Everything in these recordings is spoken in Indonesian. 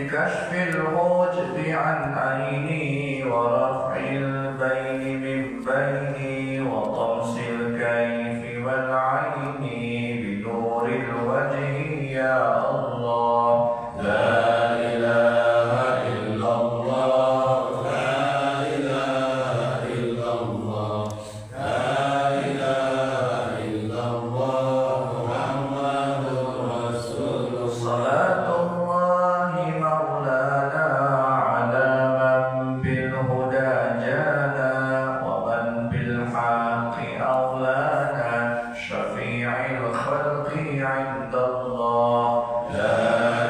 بكشف الحجب عن عيني ورفع البين من بيني وطمس الكيف والعين بنور الوجه يا الله لا إله إلا الله لا إله إلا الله لا إله إلا الله محمد رسول الله صلاة الله مولانا على من بالهدى جانا ومن بالحق أولانا شفيع الخلق عند الله لا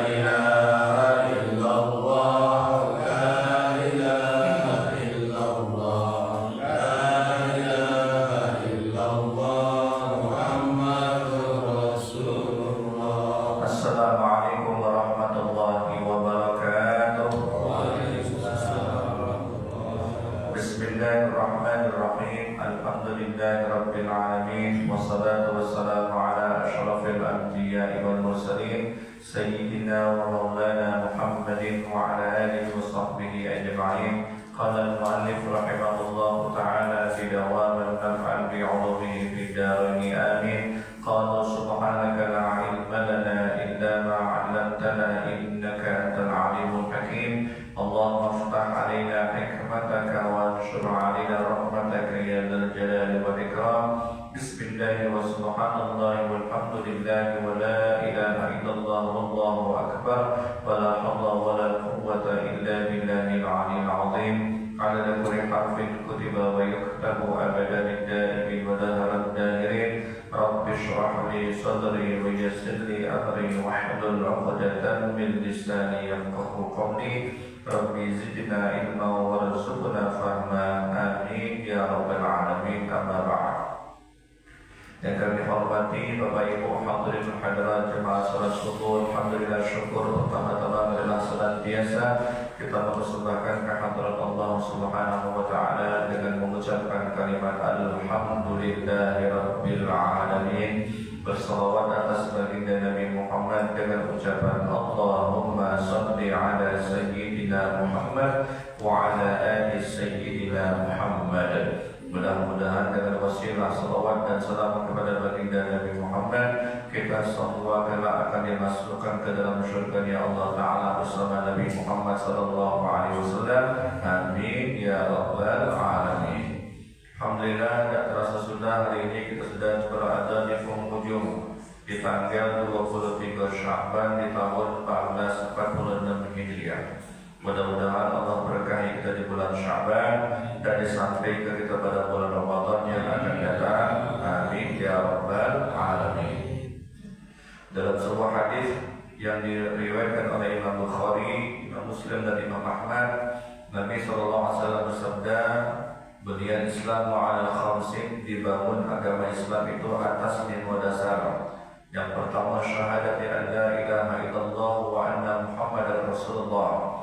إله إلا الله لا إله إلا الله لا إله إلا الله محمد رسول الله السلام عليكم ورحمة الله وبركاته بسم الله الرحمن الرحيم الحمد لله رب العالمين والصلاة والسلام على أشرف الأنبياء والمرسلين سيدنا ومولانا محمد وعلى آله وصحبه أجمعين قال المؤلف رحمه الله تعالى في دوام النفع بعلومه في الدارين آمين قال سبحانك لا علم لنا إلا ما علمتنا إنك أنت العليم الحكيم اللهم افتح علينا حكمتك وانشر علينا رحمتك يا ذا الجلال والإكرام بسم الله وسبحان الله والحمد لله ولا إله إلا الله والله أكبر ولا حول ولا قوة إلا بالله العلي العظيم عدد كل حرف كتب ويكتب أبدا الدائم ودهر الداهرين رب اشرح لي صدري ويسر لي أمري واحلل عقدة من لساني يفقه قولي ربي زدنا علما وارزقنا فهما آمين يا رب العالمين أما بعد. Yang kami hormati Bapak Ibu hadirin hadirat jemaah salat syukur, alhamdulillah syukur pertama-tama adalah salat biasa kita mempersembahkan kehadirat Allah Subhanahu wa taala dengan mengucapkan kalimat alhamdulillahirabbil alamin bersalawat atas baginda Nabi Muhammad dengan ucapan Allahumma shalli ala sayyidina Muhammad wa ala ali sayyidina Muhammad. Mudah-mudahan dengan wasilah salawat dan salam kepada baginda Nabi Muhammad kita semua kelak akan dimasukkan ke dalam syurga ya Allah Ta'ala bersama Nabi Muhammad sallallahu alaihi wasallam. Amin ya rabbal alamin. Alhamdulillah, tidak terasa sudah hari ini kita sudah berada di penghujung di tanggal 23 Sya'ban di tahun 1446 Hijriah. Mudah-mudahan Allah berkahi kita di bulan Sya'ban dan disampaikan kita pada bulan Ramadan yang akan datang. Amin ya rabbal alamin. Dalam sebuah hadis yang diriwayatkan oleh Imam Bukhari, Imam Muslim dan Imam Ahmad, Nabi SAW bersabda, "Bunyan Islamu ala khamsin", dibangun agama Islam itu atas 5 dasar. Yang pertama syahadat an la ilaha illallah wa anna Muhammadar Rasulullah.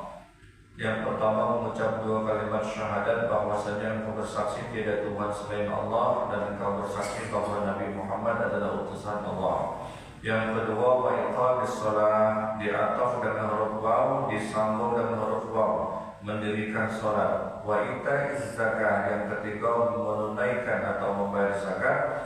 Yang pertama mengucap 2 kalimat syahadat bahwasanya engkau bersaksi tiada Tuhan selain Allah dan engkau bersaksi bahwa Nabi Muhammad adalah utusan Allah. Yang kedua wa iqamis shalah, diataf dengan huruf waw, disambung dengan huruf waw, mendirikan salat. Wa ita'iz zakah, yang ketiga menunaikan atau membayar zakat.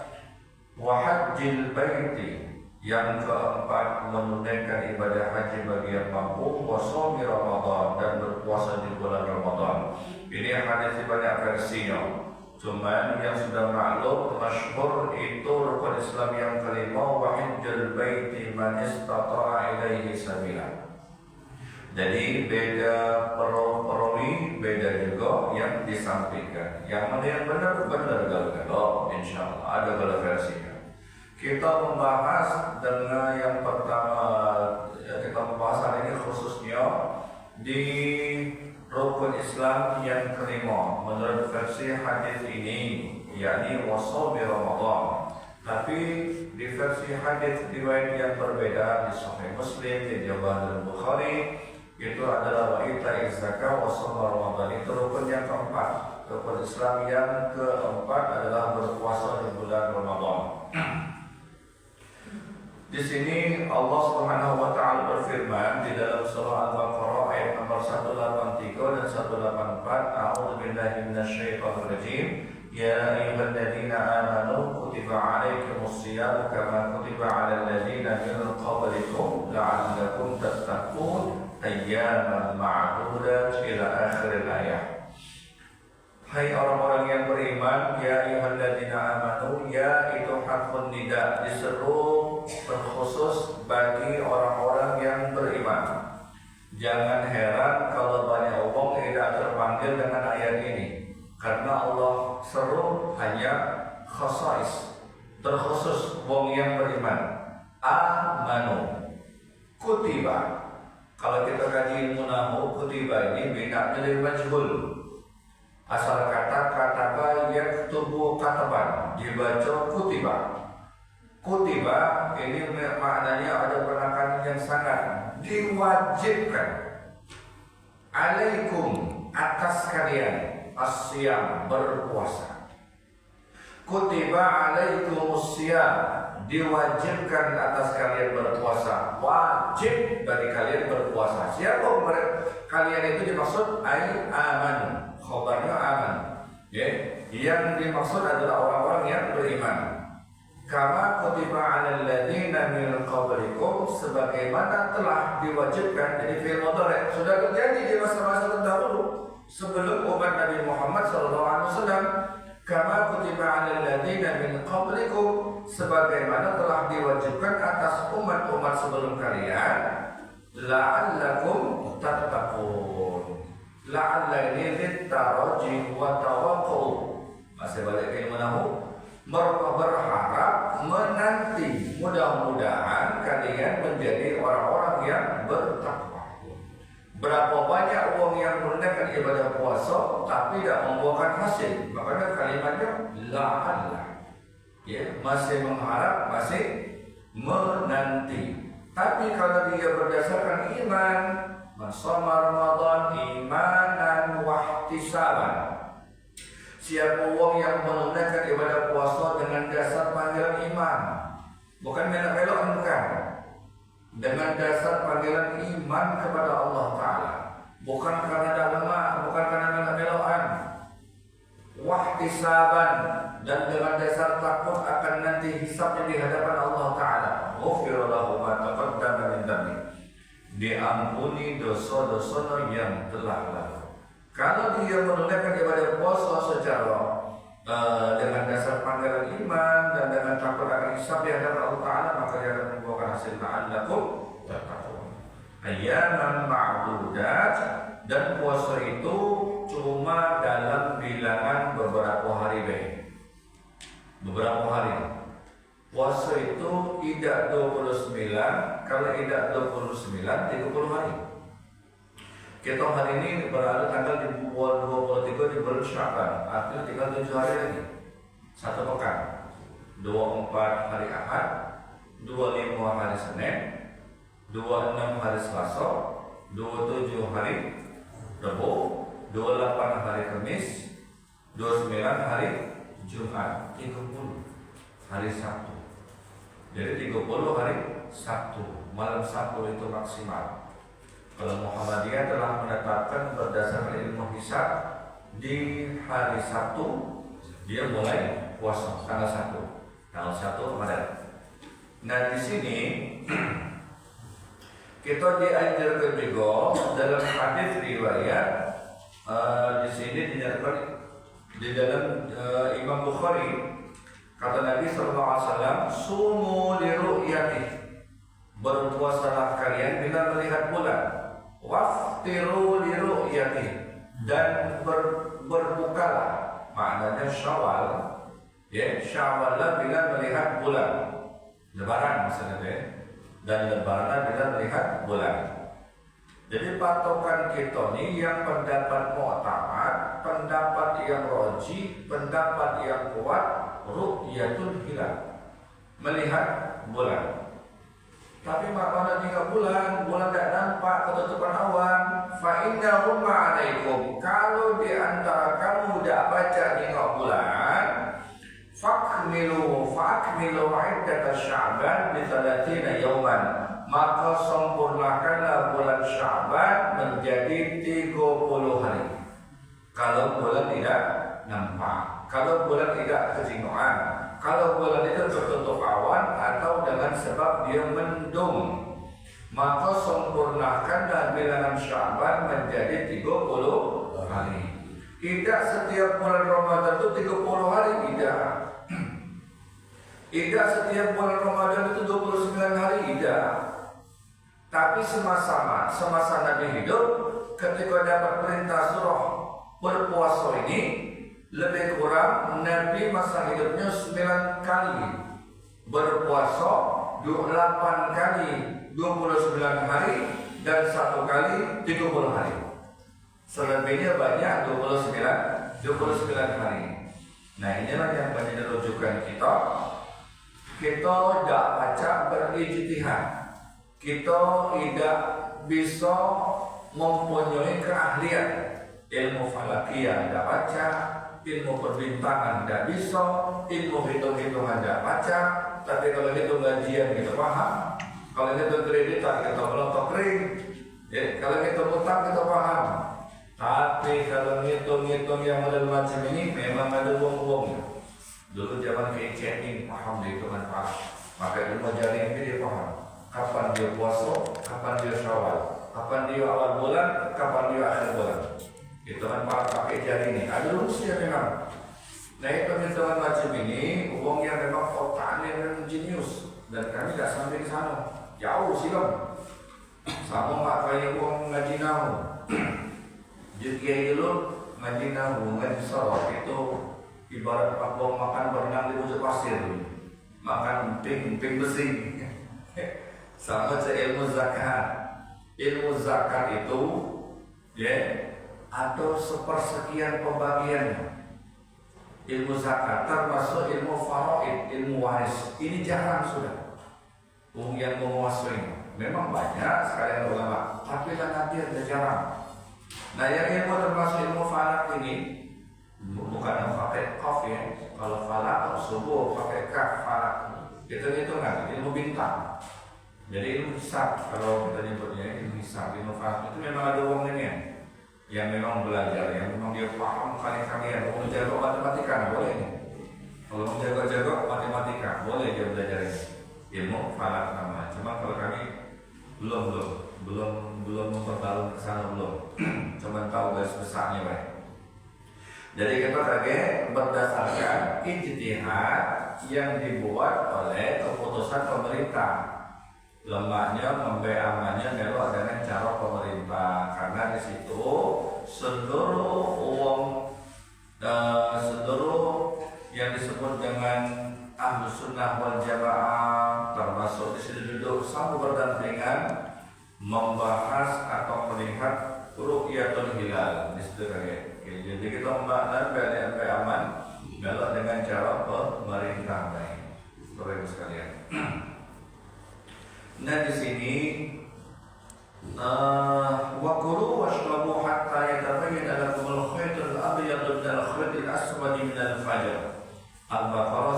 Wa hajjil baiti, yang keempat menunaikan ibadah haji bagi yang mampu. Wa shaumi Ramadan, dan berpuasa di bulan Ramadan. Ini hadis banyak versinya. Cuman yang sudah maklum masyhur itu rukun Islam yang kelima wa hajjul baiti man istata'a ilaihi sabila. Jadi beda perawi, beda juga yang disampaikan. Yang mana yang benar gagal, insyaallah ada kalau versinya. Kita membahas dengan yang pertama, kita membahas hari ini khususnya di rukun Islam yang kelima menurut versi hadis ini, yakni wassaumi Ramadan. Tapi di versi hadis riwayat yang berbeda di Sahih Muslim, di Jawahir Bukhari, itu adalah wa ita'iz zakah wa shaum Ramadan. Itu rukun yang keempat. Rukun Islam yang keempat adalah berpuasa di bulan Ramadan. Di sini Allah Subhanahu wa taala berfirman di dalam surah Al-Baqarah ayat nomor 183 dan 184, A'udzubillahi minasyaitonir rajim. Ya ayyuhalladzina amanu kutiba 'alaikumus shiyam kama kutiba 'alal ladzina min qablikum la'allakum tattaqun ayyaman ma'dudat ila akhir ayat. Hai orang-orang yang beriman, ya ayyuhalladzina amanu, ya itu hakun nida, diseru terkhusus bagi orang-orang yang beriman. Jangan heran kalau banyak umum tidak terpanggil dengan ayat ini, karena Allah seru hanya khasais, terkhusus wong yang beriman. Amanu, kutiba. Kalau kita kaji ilmu nahu, kutiba ini bina dari majhul. Asal kata kataba yaktubu kataban, dibaca kutiba. Kutiba ini maknanya ada penekanan yang sangat, diwajibkan. Alaikum, atas kalian, asyam, berpuasa. Kutiba alaikumus syiyam, diwajibkan atas kalian berpuasa. Wajib bagi kalian berpuasa. Siapa kalian itu dimaksud? Ai aman, khobarnya aman. Yang dimaksud adalah orang-orang yang beriman. Kama kutiba 'alal ladzina min qablikum, sebagaimana telah diwajibkan. Jadi fi'il mudhari' sudah terjadi di masa-masa terdahulu sebelum umat Nabi Muhammad SAW. Kama kutiba 'alal ladzina min qablikum, sebagaimana telah diwajibkan atas umat-umat sebelum kalian. La'allakum tattaqun. La'alla ini littaraji wa tawaqqu. Masih balik ke ilmu nahu. Berharap, menanti, mudah-mudahan kalian menjadi orang-orang yang bertakwa. Berapa banyak uang yang menunaikan ibadah puasa tapi tidak membuahkan hasil, makanya kalimatnya la'alla. Masih mengharap, masih menanti. Tapi kalau dia berdasarkan iman, Shoma Ramadan imanan wahtisaban. Siapa orang yang menunaikan ibadah puasa dengan dasar panggilan iman, bukan melok-melokan, bukan. Dengan dasar panggilan iman kepada Allah Ta'ala, bukan karena dah lemah, bukan karena melok-melokan. Wahtisaban, dan dengan dasar takut akan nanti hisabnya di hadapan Allah Ta'ala. Ghufira lahu ma taqaddama min dhanbi, diampuni dosa-dosa yang telah lalu. Kalau dia menunaikan ibadah puasa secara dengan dasar panggilan iman dan dengan takut akan hisab di hadapan Allah Ta'ala, maka dia akan membuahkan hasil. La'allakum tattaqun ayyaman ma'dudat, dan puasa itu cuma dalam bilangan beberapa hari baik. Beberapa hari. Puasa itu tidak 29, kalau tidak 29, 30 hari. Kita hari ini berada tanggal 23 di bulan Sya'ban, artinya tinggal 7 hari lagi, 1 pekan. 24 hari Ahad, 25 hari Senin, 26 hari Selasa, 27 hari Rabu, 28 hari Kamis, 29 hari Jumat, 30 hari Sabtu. Jadi 30 hari Sabtu, malam Sabtu itu maksimal. Kalau Muhammadiyah telah menetapkan berdasarkan ilmu hisab, di hari Sabtu dia mulai puasa tanggal 1 Ramadan. Nah di sini kita diajarkan juga dalam hadis riwayat di sini dinyatakan di dalam Imam Bukhari, kata Nabi SAW, sumu li ru'yatih, berpuasalah kalian bila melihat bulan. Waftiru li ru'yatih, dan berbukalah, maknanya Syawal, Syawal bila melihat bulan. Lebaran maksudnya, dan Lebaran bila melihat bulan. Jadi patokan kita ni yang pendapat mu'tamad, pendapat yang roji, pendapat yang kuat, ru'yatul hilal, melihat bulan. Tapi makna 3 bulan, bulan tidak nampak, ketutupan awan. Fa'innahum ma'alaikum, kalau di antara kamu tidak baca tengok bulan, Fakmilu iddat Sya'ban bi 30 yauman. Maka sempurnakanlah bulan Sya'ban menjadi 30 hari. Kalau bulan tidak nampak, kalau bulan tidak kejinuan, kalau bulan itu tertutup awan atau dengan sebab dia mendung, maka sempurnakanlah bilangan Sya'ban menjadi 30 hari. Tidak setiap bulan Ramadan itu 30 hari, tidak. Tidak setiap bulan Ramadan itu 29 hari, tidak. Tapi semasa Nabi hidup, ketika dapat perintah suruh berpuasa ini, lebih kurang Nabi masa hidupnya 9 kali berpuasa, 8 kali 29 hari, dan 1 kali 30 hari. Selebihnya banyak 29 hari. Nah, inilah yang menjadi rujukan kita. Kita tidak baca berijtihad. Kita tidak bisa mempunyai keahlian. Ilmu falakiyah tidak baca, ilmu perbintangan tidak bisa, ilmu hitung-hitungan tidak baca. Tapi kalau hitung gajian kita paham, kalau hitung kreditan kita melotok kering, kalau hitung utang kita paham. Tapi kalau ngitung-ngitung yang model macam ini memang ada uang-uangnya. Dulu zaman kecil paham hitungan Pak. Maka ilmu jari ini dia paham. Kapan dia puasa, kapan dia Syawal, kapan dia awal bulan, kapan dia akhir bulan. Hitungan Pak pakai jari ini. Ada rumusnya memang. Nah, hitungan macam ini uang yang memang otaknya memang jenius, dan kami tidak sampai di sana. Jauh silam. Sama Pak kayak uang ngaji nahu. Jadi dulu ngaji nahu, ngaji sorok itu ibarat abang makan berenang di bujur pasir, makan ping besi. Sama saja ilmu zakat. Ilmu zakat itu atau sepersekian pembagiannya. Ilmu zakat termasuk ilmu faraid, ilmu waris. Ini jarang sudah. Yang menguasai. Memang banyak sekali ulama, tapi nanti ada jarang. Nah, yang ilmu termasuk ilmu falak ini bukan pakai qaf ya. Kalau falak subuh pakai kaf falak. Hitung-hitungan ilmu bintang. Jadi ilmu hisab, kalau kita nyebutnya ilmu hisab, ilmu falak itu memang ada uangnya ya. Yang memang belajar, yang memang dia paham kalian. Mau jago matematika boleh nih. Kalau mau jago matematika boleh dia belajar ini. Ilmu falak namanya. Cuma kalau kami belum memperdalam ke sana belum. Cuma tahu garis besarnya baik. Jadi kita lagi berdasarkan ijtihad yang dibuat oleh keputusan pemerintah. Lemahnya membeamannya melok dengan cara pemerintah, karena di situ seluruh yang disebut dengan Ahlus Sunnah wal Jamaah, termasuk di situ duduk sama berdampingan membahas atau melihat ru'yatul hilal di situ kayak. Jadi kita membahas beaman melok dengan cara pemerintah baik. Bapak sekalian. Nah, di sini wa kulu washrabu hatta yatabayyana lakum al-khaytul abyad min al-khaytil aswad min al-fajr. Al-Baqarah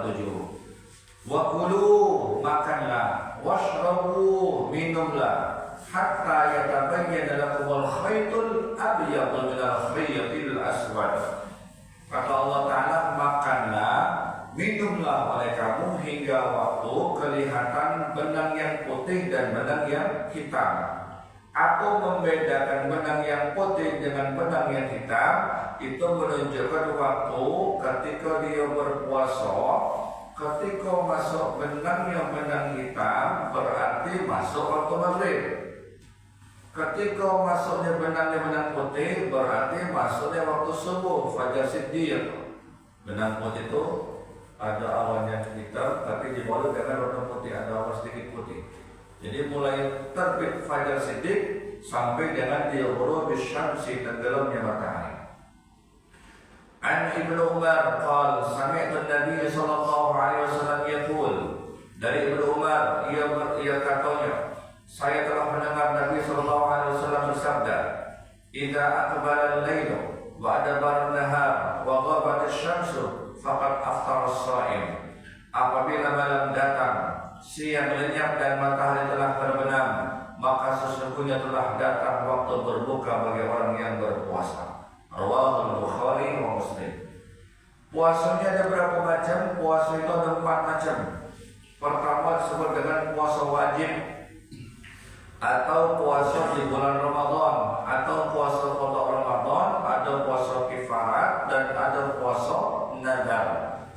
187. Wa kulu, makanlah, washrabu, minumlah, hatta yatabayyana lakum al-khaytul abyad min al-khaytil aswad. Kata Allah Ta'ala, makanlah, minumlah oleh kamu hingga waktu kelihatan benang yang putih dan benang yang hitam. Aku membedakan benang yang putih dengan benang yang hitam itu menunjukkan waktu ketika dia berpuasa. Ketika masuk benang yang benang hitam berarti masuk waktu maghrib. Ketika masuknya benang yang benang putih berarti masuknya waktu subuh, fajar siddiq. Benang putih itu ada awan yang hitam tapi dibalut dengan warna putih, ada awan sedikit putih. Jadi mulai terbit fajar siddiq sampai dengan ghurubi syamsi, tenggelamnya matahari. An Ibnu Umar qala sami'tu an-nabiy sallallahu alaihi wasallam yaqul, dari Ibnu Umar ia katanya, saya telah mendengar Nabi sallallahu alaihi wasallam bersabda, idza aqbala al-lailu wa adbara an-nahar wa ghabat asy-syamsu faqad aftara as-shaim. Apabila malam datang, siang lenyap dan matahari telah terbenam, maka sesungguhnya telah datang waktu berbuka bagi orang yang berpuasa. Rawahul Bukhari wa Muslim. Puasanya ada berapa macam? Puasa itu ada 4 macam. Pertama disebut dengan puasa wajib, atau puasa di bulan Ramadan, atau puasa qada Ramadan, ada puasa kifarat, dan ada puasa nadar.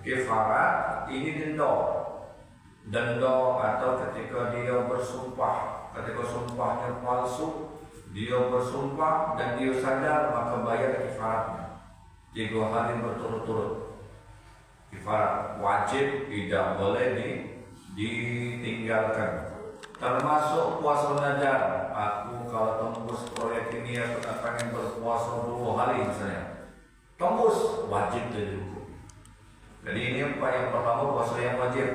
Kifarat ini denda atau ketika dia bersumpah, ketika sumpahnya palsu, dia bersumpah dan dia sadar, maka bayar kifaratnya 3 hari berturut-turut. Kifarat wajib, tidak boleh ditinggalkan. Termasuk puasa nadar. Aku kalau tembus proyek ini, aku tak pengen berpuasa 2 hari misalnya, tembus, wajib itu. Jadi ini yang pertama puasa yang wajib.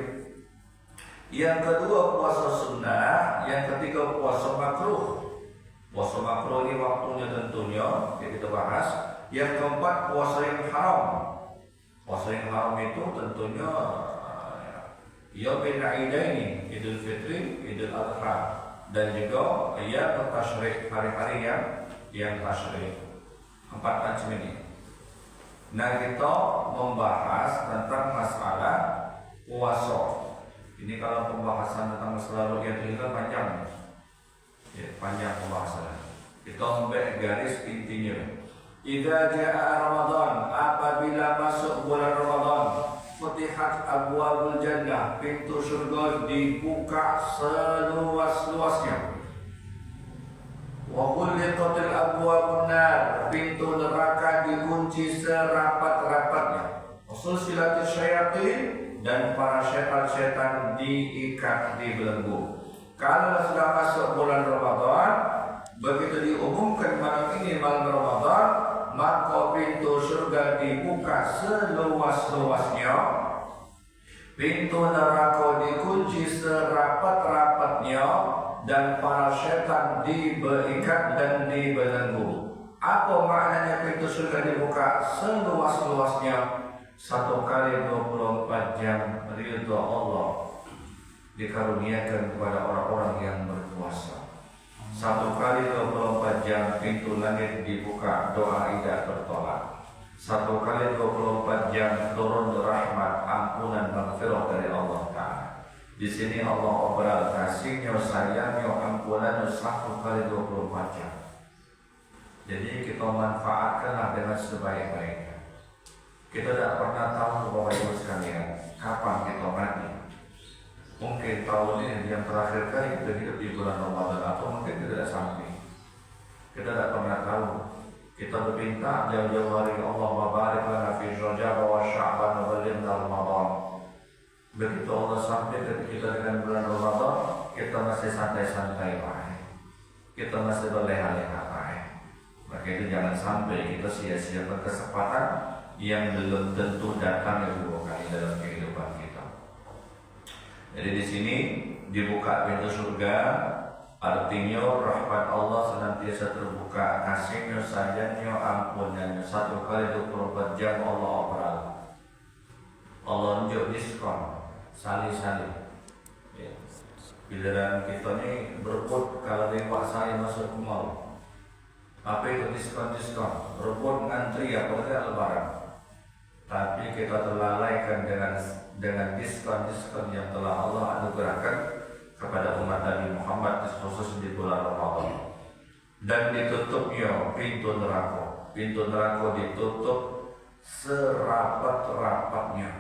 Yang kedua puasa sunnah. Yang ketiga puasa makruh. Puasa makruh ini waktunya tentunya kita bahas. Yang keempat puasa yang haram. Puasa yang haram itu tentunya Yaumul Aidaini, Idul Fitri, Idul Adha, dan juga Ayyam Tasyrik, hari-hari yang tasyrik. 4 macam ini. Nah, kita membahas tentang masalah puasa. Ini kalau pembahasan tentang masalah ru'yah itu kan panjang. Ya, panjang pembahasan. Kita ambil garis intinya. Idza jaa Ramadan, apabila masuk bulan Ramadan, futihat abwabul jannah, pintu surga dibuka seluas-luasnya. Wa ghulqatil abwabun nar, pintu neraka dikunci serapat-rapatnya. Usulsilatis syayatin, dan para setan-setan diikat, dibelenggu. Kalau sudah masuk bulan Ramadan, begitu diumumkan malam ini malam Ramadan, maka pintu surga dibuka seluas-luasnya, pintu neraka dikunci serapat-rapatnya, dan para setan diikat dan dibelenggu. Apa maknanya pintu surga dibuka seluas-luasnya? 1 kali 24 jam ridha Allah dikaruniakan kepada orang-orang yang berpuasa. 1 kali 24 jam pintu langit dibuka, doa tidak tertolak. 1 kali 24 jam turun rahmat, ampunan, maghfirah dari Allah Ta'ala. Di sini Allah obral kasihnya, sayangnya, ampunan 1 kali 24 jam. Jadi kita manfaatkanlah dengan sebaik-baiknya. Kita tidak pernah tahu Bapak Ibu sekalian kapan kita mati. Mungkin tahun ini yang terakhir kali kita hidup di bulan Ramadan, atau mungkin tidak sampai. Kita tidak pernah tahu. Kita berpinta jauh-jauh hari, Allah barik lana fi Rajab wa Sya'ban wa balighna Ramadan. Begitu Allah sampai ketika kita dengan bulan Ramadan, kita masih santai-santai baik. Kita masih berleha-leha baik. Maka itu jangan sampai kita sia-siakan kesempatan yang belum tentu datang yang 2 kali dalam kehidupan kita. Jadi di sini dibuka pintu surga, artinya rahmat Allah senantiasa terbuka, kasihnya, sayangnya, ampunannya. 1 kali 24 jam Allah operal. Allah unjuk diskon, sali-sali. Ya. Giliran kita ini berebut kalau lewat saya masuk ke mall. Apa itu diskon-diskon? Berebut ngantri apalagi lebaran. Tapi kita terlalaikan dengan diskon-diskon yang telah Allah anugerahkan kepada umat Nabi Muhammad, khusus di bulan Ramadan. Dan ditutupnya pintu neraka. Pintu neraka ditutup serapat-rapatnya,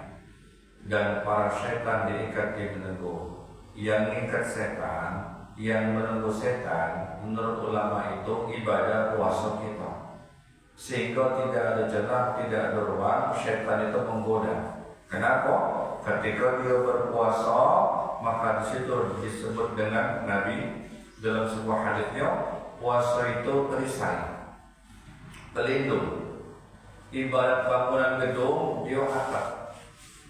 dan para setan diikat di belenggu. Yang ikat setan, yang menunggu setan, menurut ulama itu ibadah puasa kita. Sehingga tidak ada celah, tidak ada ruang setan itu menggoda. Kenapa? Ketika dia berpuasa, maka di situ disebut dengan Nabi dalam sebuah hadisnya, puasa itu perisai, pelindung. Ibarat bangunan gedung, dia atap,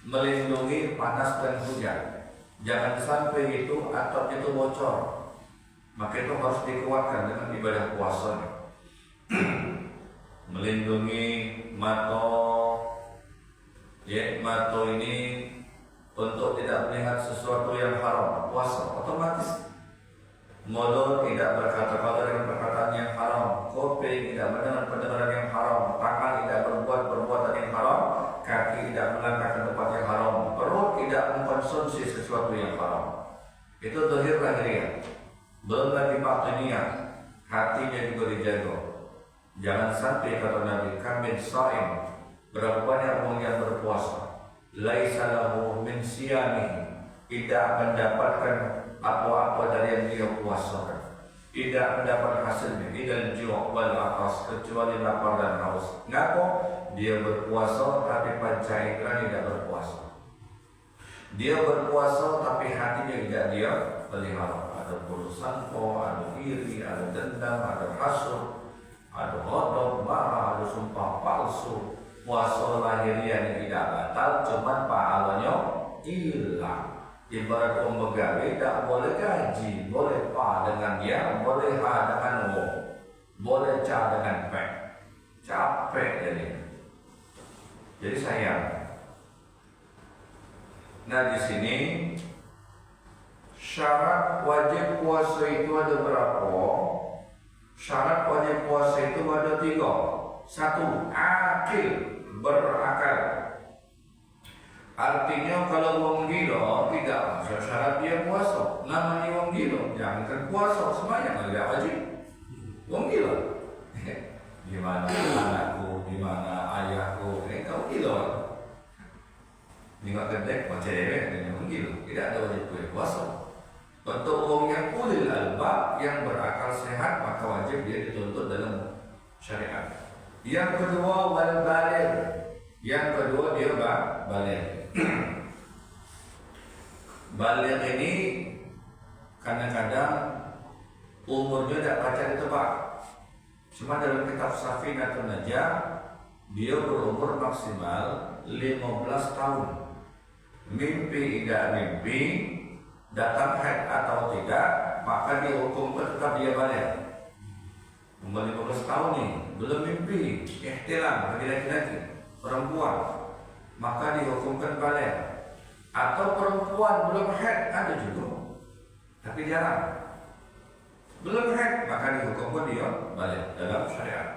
melindungi panas dan hujan. Jangan sampai itu atapnya itu bocor. Maka itu harus dikuatkan dengan ibadah puasanya. Melindungi mata, Ya, mata ini untuk tidak melihat sesuatu yang haram, puasa otomatis. Mulut tidak berkata-kata dengan perkataan yang haram, kuping tidak mendengar pendengaran yang haram, tangan tidak berbuat perbuatan yang haram, kaki tidak melangkah ke tempat yang haram, perut tidak mengkonsumsi sesuatu yang haram. Itu zahir lahiriah. Belum lagi batiniyah, hatinya juga dijaga. Jangan sampai kata Nabi, kamin saim, berapa banyak orang yang berpuasa, laisa lahu min siyamihi, tidak mendapatkan apa-apa dari yang dia puasakan, tidak mendapat hasilnya, idal ju' wal atas, kecuali lapar dan haus. Ngapa? Dia berpuasa tapi panca indera tidak berpuasa. Dia berpuasa tapi hatinya tidak dia pelihara. Ada buruk-sangka, ada iri, ada dendam, ada hasud, ada ghadab, marah, ada sumpah palsu. Puasa lahiriah tidak batal, cuma pahalanya hilang. Ibarat orang begawe tak boleh gaji, boleh pa dengan dia, boleh ha dengan wo, boleh ca dengan pe. Capek jadi sayang. Nah, di sini syarat wajib puasa itu ada berapa? Syarat wajib puasa itu ada 3. 1, akil, berakal. Artinya kalau wong gila tidak masuk syarat dia puasa. Namanya wong gila, jangan puasa semuanya tidak wajib. Wong gila. Di mana anakku, di mana ayahku, kau gila. Nengok kedek macam cewek dengan wong gila, tidak ada wajib puasa. Untuk wong yang ulil albab, yang berakal sehat, maka wajib dia dituntut dalam syariat. Yang kedua wal baligh. Yang kedua dia baligh. Baligh ini kadang-kadang umurnya tidak baca ditebak. Cuma dalam kitab Safinatun Najah dia berumur maksimal 15 tahun. Mimpi tidak mimpi, datang haid atau tidak, maka dihukum tetap dia baligh. Umur 15 tahun nih, belum mimpi, ihtilam bagi laki-laki, perempuan, maka dihukumkan baligh. Atau perempuan belum haid, ada juga, tapi jarang. Belum haid, maka dihukumkan dia baligh dalam syariat.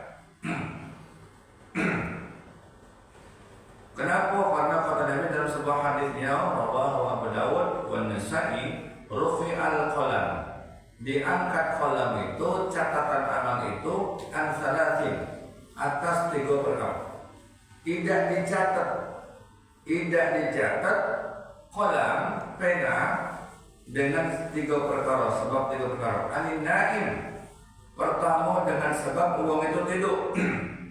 Kenapa? Karena kata Nabi dalam sebuah hadisnya, rawahu Abu Dawud wa Nasa'i, rufi'al qalam, diangkat qalam itu, catatan amal itu, an salatin, atas 3 perkara. Tidak dicatat qalam, pena, dengan 3 perkara, sebab 3 perkara. Anin naim, pertama dengan sebab uang itu tidur.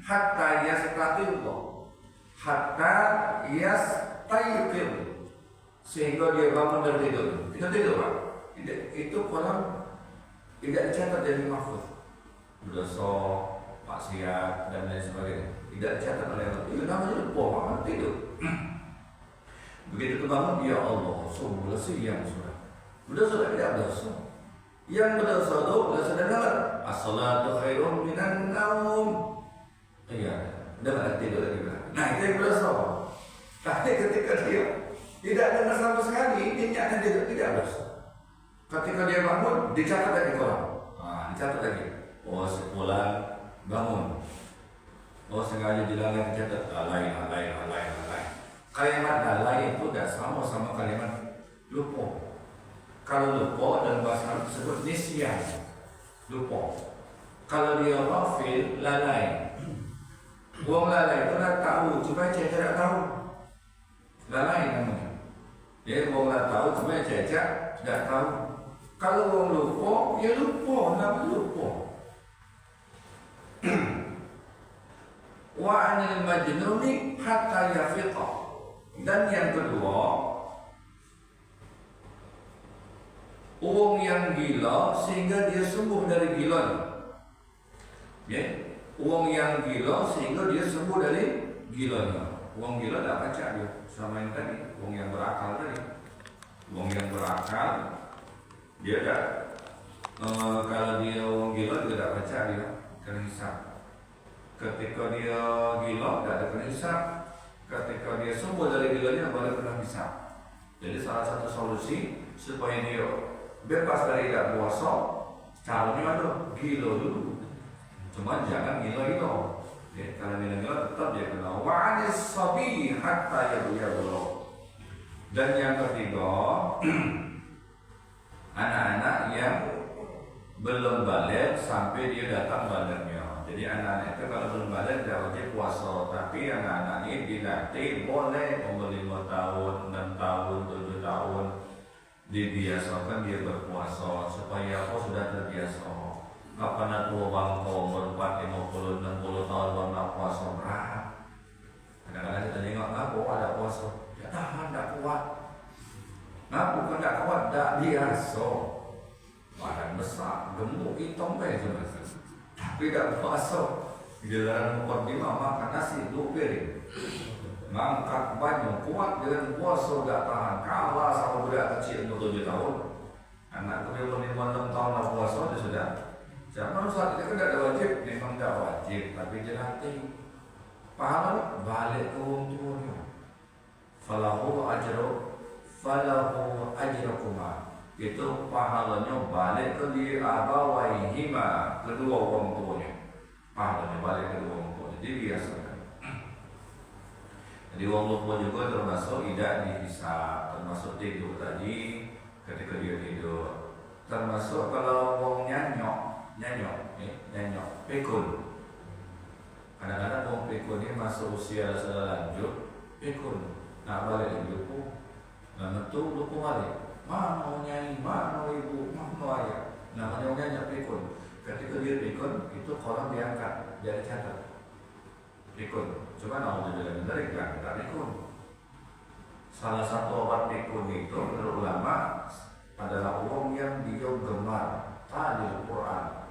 Hatta yastayqil, sehingga dia bangun dari tidur. Itu tidur, Pak. Itu qalam tidak dicatat dari mahfuz. Dosa, maksiat dan lain sebagainya tidak dicatat oleh Allah. Itu namanya lupa, tidur. Begitu bangun, ya Allah, semula siang sudah. Sudah tidak berdosa. Yang berdosa itu sudah dengar. As-salatu khairun minan naum. Iya, dengar tidur lagi. Nah, itu yang berdosa. Tapi ketika dia tidak dengar sama sekali, dia akan tidak berdosa. Ketika dia bangun, dicatat lagi kolam. Dicatat lagi. Oh, sepulang bangun. Oh, sengaja dilalai dicatat. Alai. Kalimat lalai itu tidak sama kalimat lupa. Kalau lupa dalam bahasa Arab disebut nisyan, lupa. Kalau dia ghafil, lalai. Wong lalai itu dah tahu, cuma dia tidak tahu. Lalai namanya. Dia wong dah tahu, cuma dia tidak tahu. Kalau wong lupa, ya lupa, namanya lupa. Wa anil majnuni hatta yafiqah. Dan yang kedua, uang yang gila sehingga dia sembuh dari gila. Ya, uang yang gila sehingga dia sembuh dari gilanya. Uang gila tidak baca dia sama yang tadi, uang yang berakal tadi. Uang yang berakal dia tidak. Kalau dia uang gila dia tidak baca dia kena hisab. Ketika dia gila tidak ada kena hisab. Ketika dia sembuh dari gilanya baru pernah bisa. Jadi salah satu solusi supaya dia bebas dari tidak puasa, caranya ada gila dulu. Cuma jangan gila-gila. Ya, kalau gila-gila tetap dia kena wa'anis sabi hatta yablugh. Dan yang ketiga, anak-anak yang belum balik sampai dia datang baliknya. Jadi anak-anak itu kalau belum balik tidak wajib puasa. Tapi anak-anak ini dilatih boleh umur 5 tahun, 6 tahun, 7 tahun dibiasakan dia berpuasa supaya apa sudah terbiasa. Kapan tua bangko umur 4, 50, 60 tahun warna puasa berat. Kadang-kadang kita tengok ngaku ada puasa, ya tahan tak kuat. Ngaku kan tak kuat tak biasa. Badan besar, gemuk, hitam saja. Tapi tak puasa. Giliran mukadimah makan nasi 2 piring. Ngangkat banyak kuat dengan puasa tak tahan. Kalah sama budak kecil umur 7 tahun. Anak tu umur 5-6 tahun lah puasa dia sudah. Zaman saat itu kan tak ada wajib, memang tak wajib, tapi dia latih. Pahala balik ke orang tuanya. Falahu ajrukuma. Itu pahalanya balik ke dia abawaihima, kedua orang tuanya. Pahalanya balik ke kedua orang tuanya. Jadi biasakan. Jadi orang tua juga termasuk tidak dihisab, termasuk tidur tadi ketika dia tidur. Termasuk kalau orang nyanyok, pikun. Kadang-kadang orang pikun ini masuk usia sudah lanjut, pikun. Nak balik ibu, nak metu lupa balik. Mana nyai, mana ibu, mana ayah. Namanya nyanyok pikun. Ketika dia pikun, itu kolam diangkat, dia catat. Pikun. Cuma nama dia dari kan, tak pikun. Salah satu obat pikun itu menurut ulama adalah orang yang dia gemar talil Quran,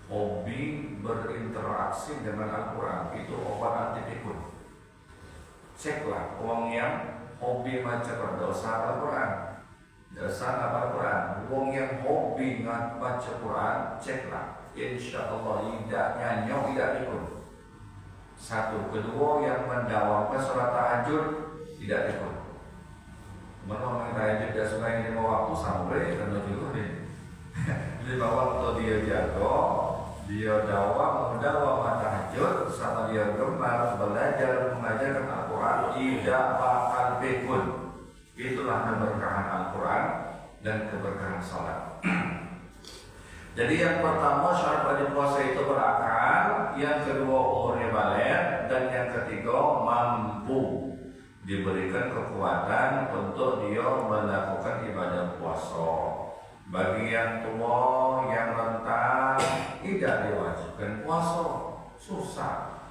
hobi berinteraksi dengan Al-Quran, itu obat anti pikun. Ceklah orang yang hobi baca dosa Al-Quran, dosa Al-Quran, orang yang hobi baca Quran, ceklah, insya Allah tidak nyanyok, tidak pikun. Satu, kedua yang mendawamkan sholat tahajud tidak pikun. Menurut tahajud dan sungai 5 waktu sampai dan juga nih. 5 waktu dia jago, dia dawam tahajud, sama dia gemar belajar mengajarkan Al-Quran, tidak bakal pikun. Itulah keberkahan Al-Quran dan keberkahan salat. Jadi yang pertama syarat wajib puasa itu berakal, yang kedua umurnya balik, dan yang ketiga mampu, diberikan kekuatan untuk dia melakukan ibadah puasa. Bagi yang tua, yang renta, tidak diwajibkan puasa, susah.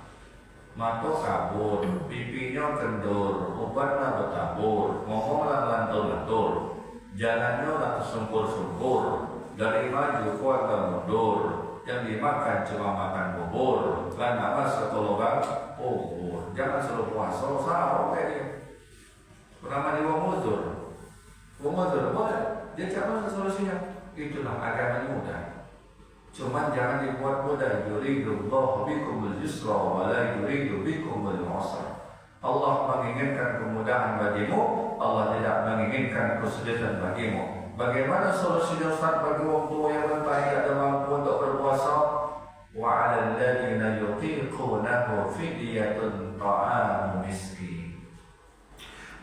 Mata kabur, pipinya kendur, obatnya bertabur, ngomonglah lantur-lantur, jalannya lah tersungkur-sungkur, dari maju kuat ke mundur, yang dimakan cuma makan bubur, dan apa satu lubang bubur. Jangan suruh puasa, sama kayak dia. Pertama di wong muzur boleh. Dia cakap solusinya. Itulah agama mudah. Cuman jangan dibuat mudah. Yuridullahu bikumul yusra wa la yuridu bikumul usra. Allah menginginkan kemudahan bagimu, Allah tidak menginginkan kesulitan bagimu. Bagaimana solusinya Ustaz bagi orang tua yang renta tidak ada mampu untuk berpuasa? Wa 'alal ladzina yutiqunahu fidyatun ta'amu miskin.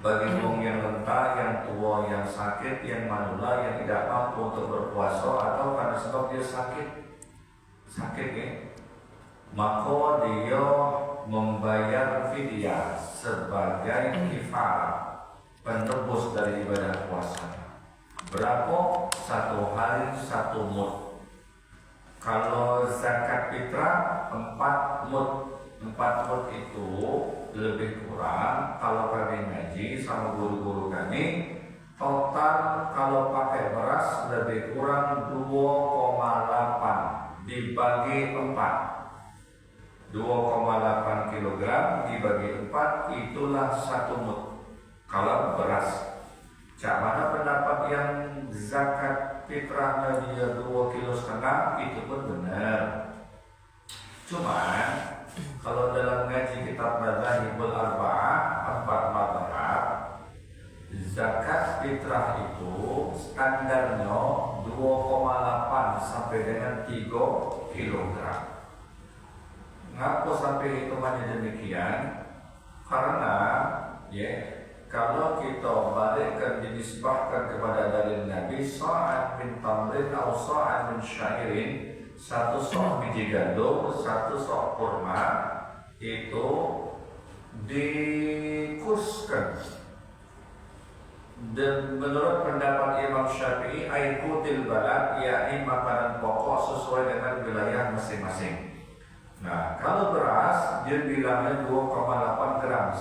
Bagi orang yang renta, yang tua, yang sakit, yang manula, yang tidak mampu untuk berpuasa atau karena sebab dia sakit ya, maka dia membayar fidyah sebagai kifarah, penebus dari ibadah puasa. Berapa? 1 hari 1 mud. Kalau zakat fitrah 4 mud. 4 mud itu lebih kurang kalau kami ngaji sama guru-guru kami, total kalau pakai beras lebih kurang 2,8 dibagi 4. 2,8 kg dibagi 4 itulah 1 mud kalau beras. Cak mana pendapat yang zakat fitrahnya dia 2,5 kg itu pun benar. Cuma kalau dalam ngaji kitab Madzhabul Arba'ah empat mazhab, zakat fitrah itu standarnya 2,8 sampai dengan 3 kilogram. Ngapa sampai hitungannya demikian? Karena kalau kita balikkan dinisbahkan kepada dalil Nabi, sa'at min tamrin atau sa'at min syairin, satu sok biji gandum, satu sok kurma, itu dikuskan. Dan menurut pendapat Imam Syafi'i, aikutil balad, yakni makanan pokok sesuai dengan wilayah masing-masing. Nah, kalau beras dia bilangnya 2,8 gram.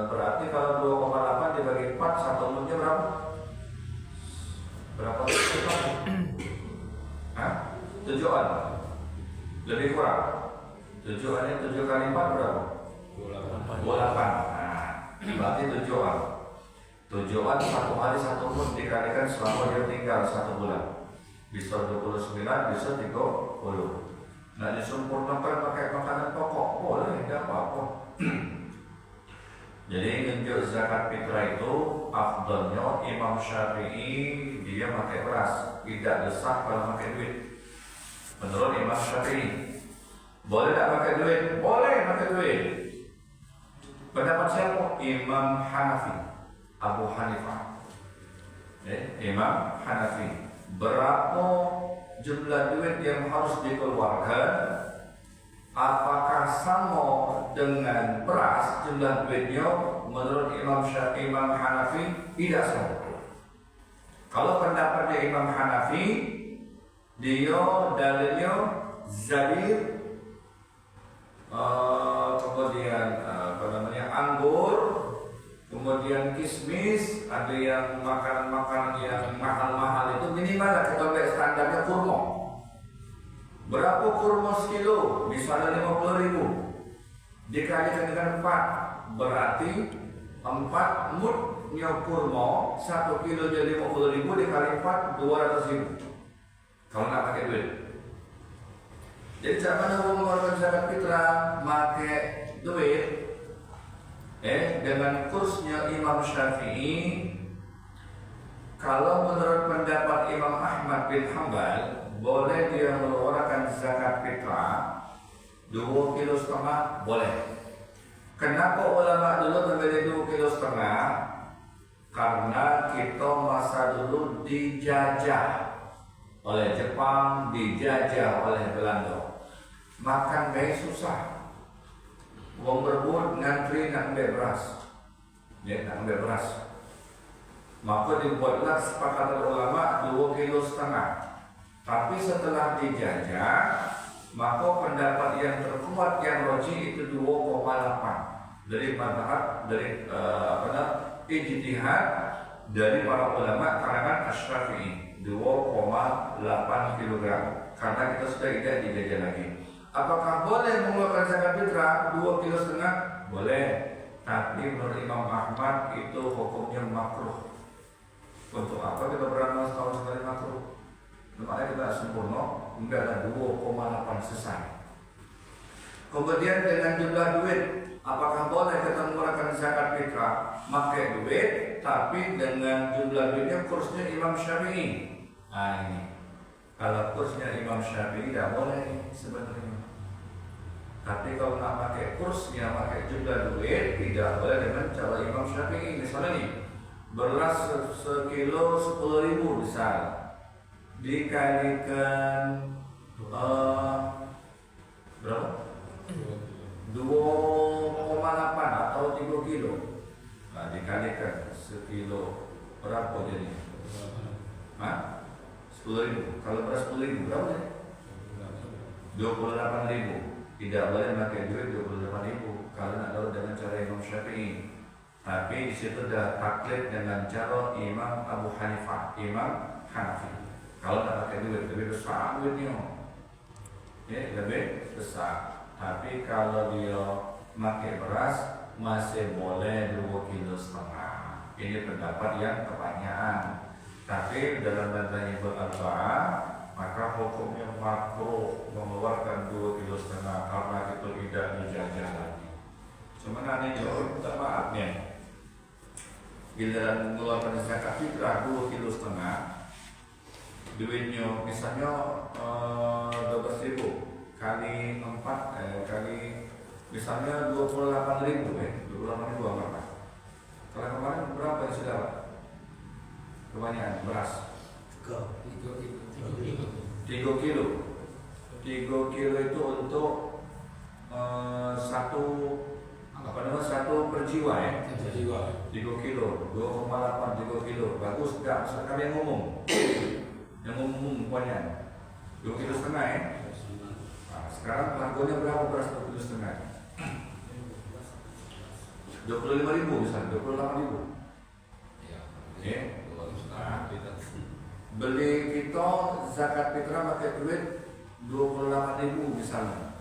Berarti kalau 2,8 dibagi 4, satu mudnya berapa? Berapa tujuan? Hah? Tujuan? Lebih kurang. Tujuannya 7 kali 4 berapa? 28. Nah, berarti tujuan. Tujuan satu hari satu mud dikalikan selama dia tinggal 1 bulan. Bisa 29, bisa 30. Nah, disempurnakan pakai makanan pokok boleh, tidak apa-apa. Jadi untuk zakat fitrah itu afdalnya Imam Syafi'i dia pakai beras, tidak desah kalau pakai duit. Menurut Imam Syafi'i, boleh tak pakai duit? Boleh pakai duit. Pendapat siapa? Imam Hanafi, Abu Hanifah. Imam Hanafi. Berapa jumlah duit yang harus dikeluarkan? Apakah sama dengan beras jumlah duitnya? Menurut Imam Hanafi tidak sama. Kalau pendapatnya Imam Hanafi, dia dalilnya zabir, kemudian anggur, kemudian kismis, ada yang makanan-makanan yang mahal-mahal itu minimal kita lihat standarnya kurma. Berapa kurma sekilo? Misalnya 50.000 dikalikan dengan 4, berarti 4 mudnya kurma 1 kilo jadi 50.000 dikali 4 200.000 kalau nggak pakai duit. Jadi cara mana mengeluarkan zakat fitrah pakai duit? Dengan kursnya Imam Syafi'i, kalau menurut pendapat Imam Ahmad bin Hanbal, boleh dia mengeluarkan zakat fitrah 2,5 kilo, boleh. Kenapa ulama dulu memilih 2,5 kilo? Karena kita masa dulu dijajah oleh Jepang, dijajah oleh Belanda. Makan baik susah. Wong berebut ngantri nak ambil beras, nak ambil beras. Maka dibuatlah sepakatan ulama 2,5 kilo. Tapi setelah dijajah, maka pendapat yang terkuat yang roji itu 2,8 dari mazhab dari ijtihad dari para ulama kalangan Asy-Syafi'i 2,8 kilogram. Karena kita sudah tidak dijajah lagi. Apakah boleh mengeluarkan zakat fitrah 2,5 kilo? Boleh, tapi menurut Imam Ahmad itu hukumnya makruh. Untuk apa kita beramal setahun sekali makruh? Makanya kita sempurna, enggak ada 2,8 selesai. Kemudian dengan jumlah duit, apakah boleh kita mengeluarkan zakat fitrah? Pakai duit, tapi dengan jumlah duitnya kursnya Imam Syafi'i. Nah ini, kalau kursnya Imam Syafi'i tidak boleh sebenarnya. Tapi kalau nak pakai kursnya, pakai jumlah duit, tidak boleh dengan cara Imam Syafi'i. Misalnya nih, beras sekilo 10.000 misal, dikalikan berapa? 2,8 atau 3 kilo. Nah, dikalikan sekilo berapa jadi? 10.000. Kalau beras 10.000 berapa jadi? 28.000. Tidak boleh pakai duit 28.000 kalau nak tahu dengan cara Imam Syafi'i. Tapi di situ dah taklid dengan cara Imam Abu Hanifah, Imam Hanafi. Kalau nak pakai duit lebih besar duitnya, lebih besar. Tapi kalau dia pakai beras masih boleh 2,5 kilo. Ini pendapat yang kebanyakan. Tapi dalam bantahan Ibnu Al-Ba'ah, maka hukumnya makruh mengeluarkan 2,5 kilo karena itu tidak dijajah lagi. Sebenarnya jauh minta maafnya. Giliran mengeluarkan zakat fitrah 2,5 kilo, duitnya misalnya 12.000 kali 4 kali misalnya 28.000 28.000 berapa? Kalau kemarin berapa yang sudah Pak? Kebanyakan beras 3 kilo. 3 kilo itu untuk satu per jiwa ya. 3 kilo, 2,8 3 kilo. Bagus enggak? Misalkan yang umum. Yang umum banyak. 2,5 kilo ya. Nah, sekarang harganya berapa beras 2,5 kilo? 25.000 misalnya, 28.000. Ya. Nah, beli kita zakat fitrah pakai duit 28.000 misalnya.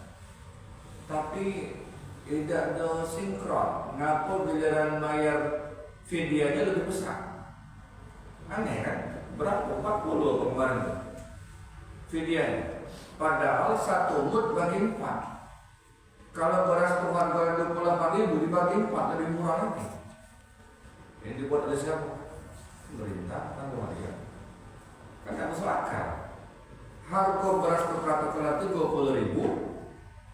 Tapi tidak ada sinkron. Ngapa giliran bayar fidyahnya lebih besar? Aneh kan? Berapa? 40 kemarin fidyahnya. Padahal 1 mud bagi 4. Kalau beras itu harga 28.000 dibagi 4 lebih murah lagi. Ini dibuat oleh siapa? Pemerintah kan kemarin. Kan tidak masuk akal. Harga beras itu katakanlah 30.000.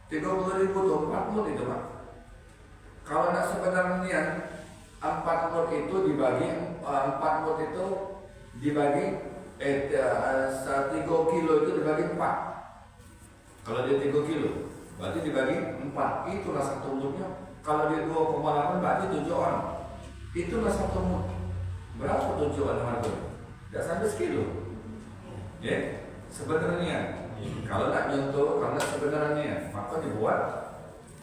30.000 itu 4 mud itu Pak. Kalau nak sebenarnya 4 mud itu dibagi 4 mud itu dibagi 3 kilo itu dibagi 4. Kalau dia 3 kilo berarti dibagi 4. Itulah 1 mudnya. Kalau dia 2,8 berarti 7 orang. Itulah 1 mud. Berapa 7 orang harganya? Tidak sampai sekilo. Ya, sebenarnya kalau nak nyontoh, kalau sebenarnya maka dibuat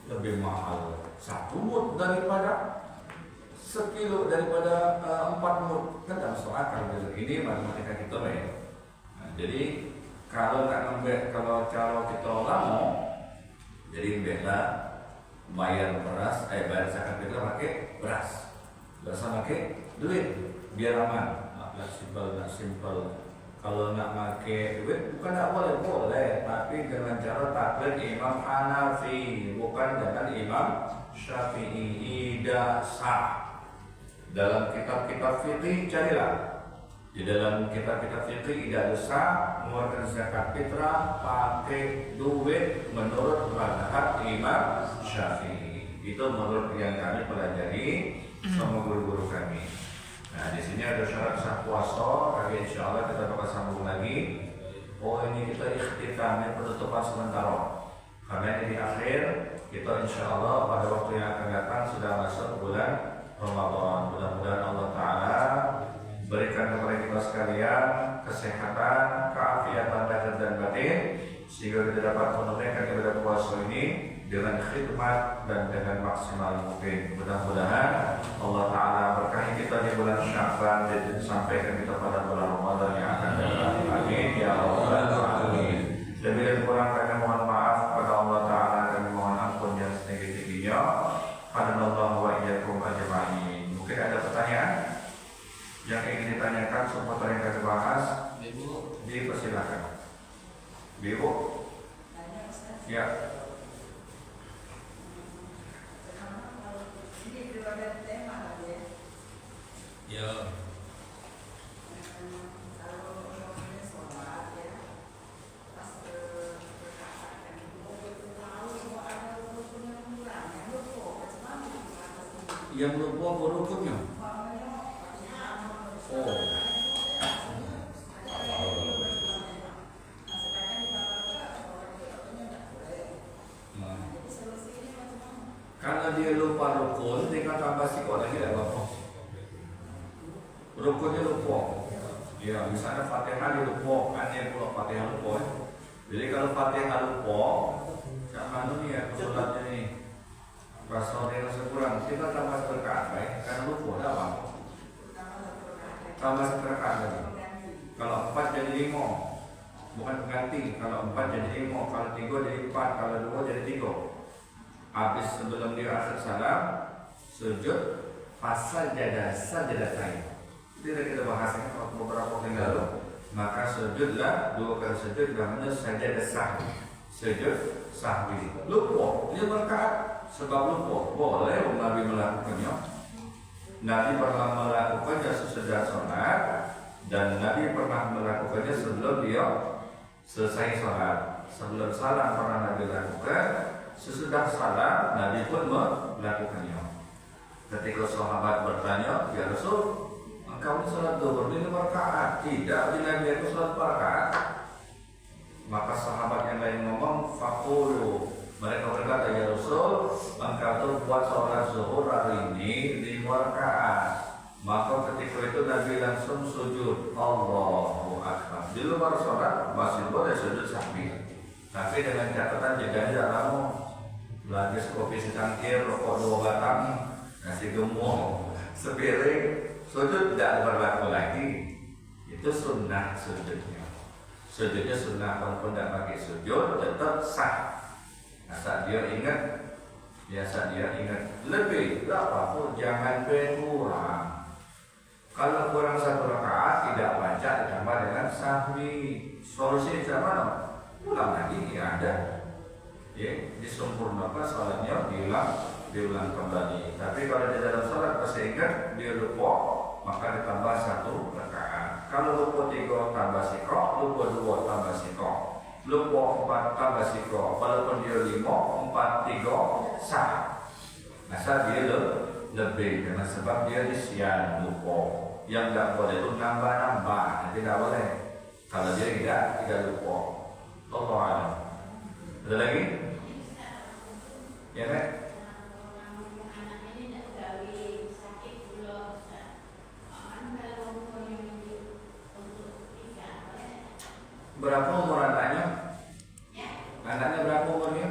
lebih mahal 1 mud daripada sekilo, daripada 4 mud. Kan tak masuk akal. Ini matematika kita ya. Nah, jadi kalau nak ngambil, kalau kita lama, jadi beda bayar beras, bayar zakat kita pakai beras, berasa pakai duit biar aman. Nak simpel. Kalau nak pakai duit bukan tak boleh, tapi dengan cara taklid Imam Hanafi, bukan dengan Imam Syafi'i. Tidak sah. Dalam kitab-kitab fikih carilah. Di dalam kitab-kitab fikih tidak sah mengeluarkan zakat fitrah pakai duit menurut mazhab Imam Syafi'i. Itu menurut yang kami pelajari sama guru-guru kami. Nah, di sini ada syarat sah puasa. Kali insyaallah kita bakal sambung lagi. Oh, ini kita ikhtitam penutupan sementara. Karena ini di akhir, kita insyaallah pada waktu yang akan datang sudah masuk bulan Ramadan. Mudah-mudahan Allah Ta'ala berikan kepada kita sekalian kesehatan, keafiatan lahir dan batin, sehingga kita dapat menunaikan ibadah puasa ini dengan khidmat dan dengan maksimal mungkin. Mudah-mudahan Allah Ta'ala berkahi kita di bulan Sya'ban dan sampaikan kita pada bulan Ramadan yang akan datang. Amin ya Rabbal Alamin. Lebih dan kurang kami mohon maaf kepada Allah Ta'ala, kami mohon ampun yang setinggi-tingginya. Hadanallahu wa iyyakum ajma'in. Mungkin ada pertanyaan yang ingin ditanyakan seputar yang kami bahas, dipersilakan. Ibu, ya. Ya. Yang lupa berukunnya. Oh. Karena dia lupa rukun, tinggal tambah sikot lagi tidak apa-apa. Rukunnya lupa. Ya, misalnya Fatihah dia lupa, kan dia pula Fatihah lupa. Jadi kalau Fatihah lupa, jangan nih ya sholatnya nih. Rasa dia rasa kurang, tinggal tambah seberkat baik, karena lupa ada apa? Tambah seberkat lagi. Kalau 4 jadi 5, bukan ganti. Kalau 4 jadi 5, kalau 3 jadi 4, kalau 2 jadi 3. Habis sebelum dia akhir salam, sujud, pasal jadah lain. Itu kita bahas beberapa waktu yang lalu. Maka sujudlah 2 kali sujud namanya sajadah sahwi. Sujud sahwi. Lupa dia berkat sebab lupa. Boleh Nabi melakukannya. Nabi pernah melakukannya sesudah sholat, dan Nabi pernah melakukannya sebelum dia selesai sholat. Sebelum salam pernah Nabi lakukan, sesudah salam Nabi pun melakukannya. Ketika sahabat bertanya, ya Rasul, engkau ini sholat zuhur 5 rakaat? Tidak, di Nabi itu sholat 4 rakaat. Maka sahabat yang lain ngomong, faqulu, mereka berkata, ya Rasul, engkau tuh buat sholat zuhur hari ini 5 rakaat. Maka ketika itu Nabi langsung sujud, Allahu Akbar. Di luar sholat masih boleh sujud sahwi, tapi dengan catatan tidak lama. Belanja kopi secangkir, rokok 2 batang, nasi gemuk sepiring, sujud tidak berlaku lagi. Itu sunnah sujudnya. Sujudnya sunnah, walaupun tidak pakai sujud tetap sah. Asal dia ingat, biasa dia ingat lebih berapa pun jangan kurang. Kalau kurang 1 rakaat tidak baca ditambah dengan sahwi. Solusi sama ulang lagi ya ada. Ya, disempurnakan sholatnya, diulang kembali. Tapi kalau di dalam sholat masih ingat dia lupa, maka ditambah 1 rakaat. Kalau lupa 3 tambah siko, lupa 2 tambah siko, lupa 4 tambah siko. Walaupun dia 5, 4, 3 sah. Asal dia lebih, karena sebab dia disian lupa. Yang tidak boleh itu nambah-nambah, tidak boleh. Kalau dia tidak lupa. Allah alam. Ada lagi? Ya kan? Berapa umur anaknya? Anaknya berapa umurnya?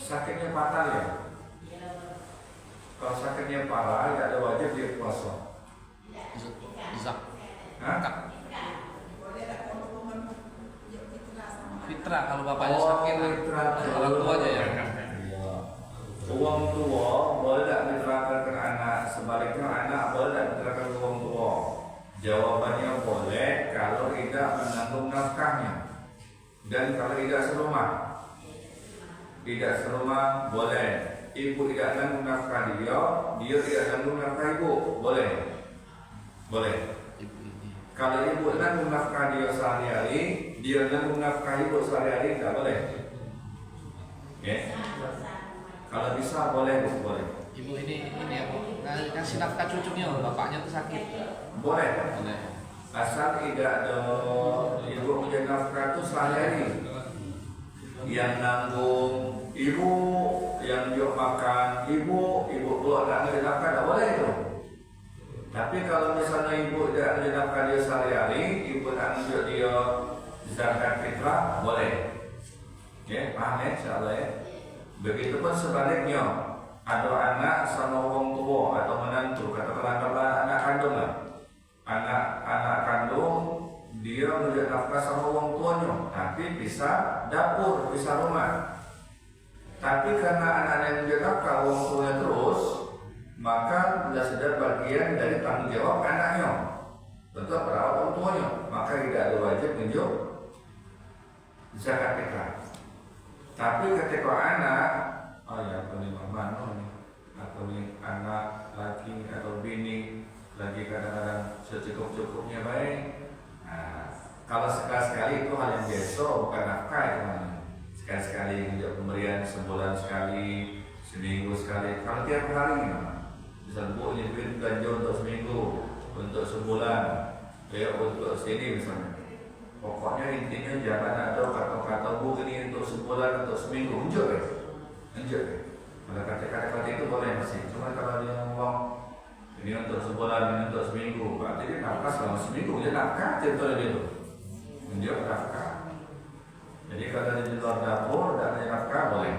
Sakitnya fatal ya? Kalau sakitnya parah, ya ada wajib dia puasa. Fitrah kalau bapaknya sakit, orang tua aja ya. Uang tua boleh tak diterapkan ke anak, sebaliknya anak boleh tak diterapkan ke uang tua. Jawabannya boleh kalau tidak menanggung nafkahnya, dan kalau tidak serumah. Tidak serumah boleh. Ibu tidak nanggung nafkah dia tidak nanggung nafkah ibu, boleh. Kalau ibu nanggung nafkah dia sehari-hari, dia nanggung nafkah ibu sehari-hari, tidak boleh. Okay. Kalau bisa boleh. Ibu ini apa? Ngasih nafkah cucunya, bapaknya tuh sakit. Boleh. Asal tidak ada ibu punya nafkah itu sehari-hari. Yang nanggung ibu, yang dia makan ibu keluar tak ada nafkah, tak boleh itu. Tapi kalau misalnya ibu tidak ada nafkah dia sehari-hari, ibu tak nunjuk dia zakat fitrah, boleh. Ya, paham ya, insyaallah ya. Begitupun sebaliknya, ada anak sama orang tua atau menantu, katakanlah anak kandung lah. Anak kandung dia menunjuk nafkah sama orang tuanya, tapi bisa dapur, bisa rumah. Tapi karena anak-anak yang menunjuk nafkah orang tuanya terus, maka sudah bagian dari tanggung jawab anaknya untuk merawat orang tuanya, maka tidak ada wajib menunjuk zakat fitrah. Tapi ketika anak, atau anak laki atau bini lagi kadang-kadang secukup-cukupnya baik. Nah, kalau sekali-sekali itu hal yang biasa, bukan nafkah itu namanya. Sekali-sekali menunjuk pemberian sebulan sekali, seminggu sekali. Kalau tiap hari, misal bu nyebut belanja untuk seminggu, untuk sebulan, untuk sini misalnya. Pokoknya intinya jangan ada kata-kata bu ini untuk sebulan, untuk seminggu, unjuk ya. Kalau kata-kata itu boleh masih. Cuma kalau dia ngomong ini untuk sebulan, ini untuk seminggu, berarti dia nafkah selama seminggu, dia nafkah contohnya dia itu. Unjuk nafkah. Jadi kalau di luar dapur dan ada nafkah boleh.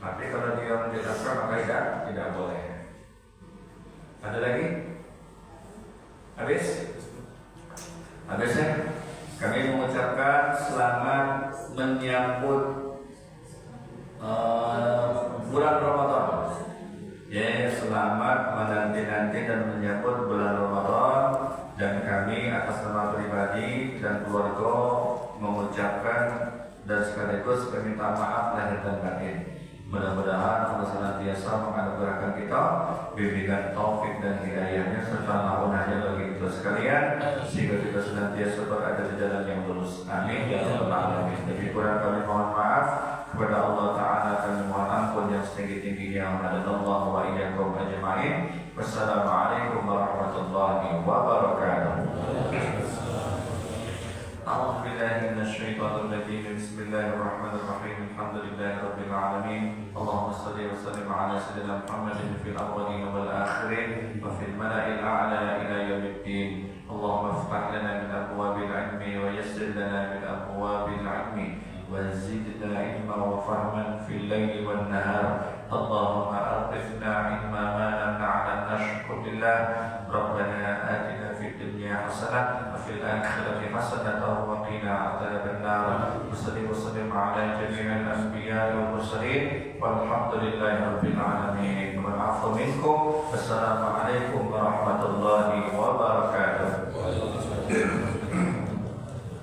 Tapi kalau dia unjuk nafkah maka tidak boleh. Ada lagi? Habisnya? Kami mengucapkan selamat menyambut bulan Ramadan. Ya, selamat menanti-nanti dan menyambut bulan Ramadan. Dan kami atas nama pribadi dan keluarga mendoakan dan sekaligus meminta maaf lahir dan batin. Mudah-mudahan Allah senantiasa menganugerahkan kita bimbingan taufik dan hidayahnya serta naunahnya bagi kita sekalian, sehingga kita senantiasa berada di jalan yang lurus. Amin ya rabbal alamin. Lebih kurang kami mohon maaf kepada Allah Ta'ala, kami mohon ampun yang setinggi-tingginya. Hadanallahu wa iyyakum ajma'in. Wassalamualaikum warahmatullahi wabarakatuh. أعوذ بالله من الشيطان الرجيم. بسم الله الرحمن الرحيم. الحمد لله رب العالمين. اللهم صل وسلم على سيدنا محمد في الأولين والآخرين وفي الملأ الأعلى إلى يوم الدين. اللهم افتح لنا من أبواب العلم ويسر لنا من أبواب العلم وزدنا علما وفهما في الليل والنهار. اللهم أرقفنا علما ما لم نعلم نشكر لله. ربنا آتنا في الدنيا حسنة وفي الآخرة حسنة وقنا عذاب النار. وصل وسلم على جميع الأنبياء والمرسلين والحمد لله رب العالمين. والعفو منكم. السلام عليكم ورحمة الله وبركاته.